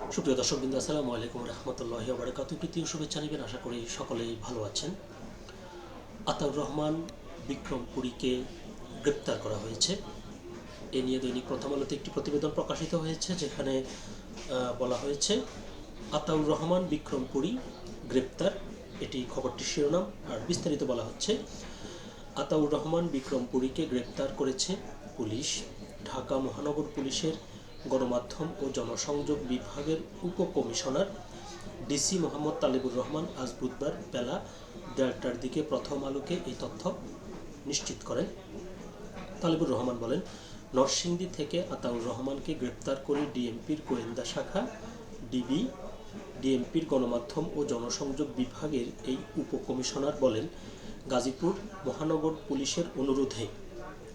সুপ্রিয় দর্শকবৃন্দ, আসসালামু আলাইকুম রহমতুল্লাহি ওয়া বারাকাতুহু। প্রীতীয় শুভেচ্ছা নেবেন, আশা করি সকলেই ভালো আছেন। আতাউর রহমান বিক্রমপুরীকে গ্রেপ্তার করা হয়েছে। এ নিয়ে দৈনিক প্রথম আলোতে একটি প্রতিবেদন প্রকাশিত হয়েছে, যেখানে বলা হয়েছে আতাউর রহমান বিক্রমপুরী গ্রেপ্তার। এটি খবরটির শিরোনাম। আর বিস্তারিত বলা হচ্ছে, আতাউর রহমান বিক্রমপুরীকে গ্রেপ্তার করেছে পুলিশ। ঢাকা মহানগর পুলিশের গণমাধ্যম ও জনসংযোগ বিভাগের উপকমিশনার ডিসি মোহাম্মদ তালেবুর রহমান আজ বুধবার বেলা ১:৩০টার দিকে প্রথম আলোকে এই তথ্য নিশ্চিত করেন। তালেবুর রহমান বলেন, নরসিংদী থেকে আতাউর রহমানকে গ্রেপ্তার করে ডিএমপির গোয়েন্দা শাখা ডিবি। ডিএমপির গণমাধ্যম ও জনসংযোগ বিভাগের এই উপকমিশনার বলেন, গাজীপুর মহানগর পুলিশের অনুরোধে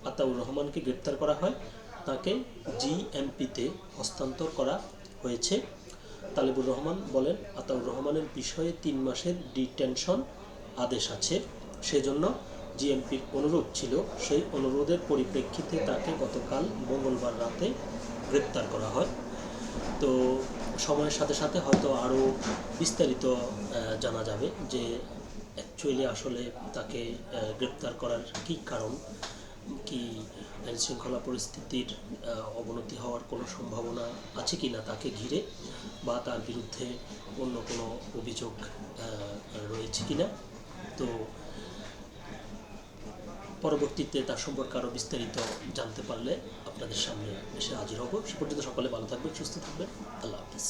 আতাউর রহমানকে গ্রেপ্তার করা হয়। তাকে জিএমপিতে হস্তান্তর করা হয়েছে। তালেবুর রহমান বলেন, আতাউর রহমানের বিষয়ে ৩ মাসের ডিটেনশন আদেশ আছে, সেজন্য জিএমপির অনুরোধ ছিল। সেই অনুরোধের পরিপ্রেক্ষিতে তাকে গতকাল মঙ্গলবার রাতে গ্রেপ্তার করা হয়। তো সময়ের সাথে সাথে হয়তো আরও বিস্তারিত জানা যাবে যে অ্যাকচুয়ালি আসলে তাকে গ্রেপ্তার করার কী কারণ, কি আইনশৃঙ্খলা পরিস্থিতির অবনতি হওয়ার কোনো সম্ভাবনা আছে কি না তাকে ঘিরে, বা তার বিরুদ্ধে অন্য কোনো অভিযোগ রয়েছে কি না। তো পরবর্তীতে তার সম্পর্কে আরও বিস্তারিত জানতে পারলে আপনাদের সামনে এসে হাজির হব। সে পর্যন্ত সকলে ভালো থাকবেন, সুস্থ থাকবেন। আল্লাহ হাফিজ।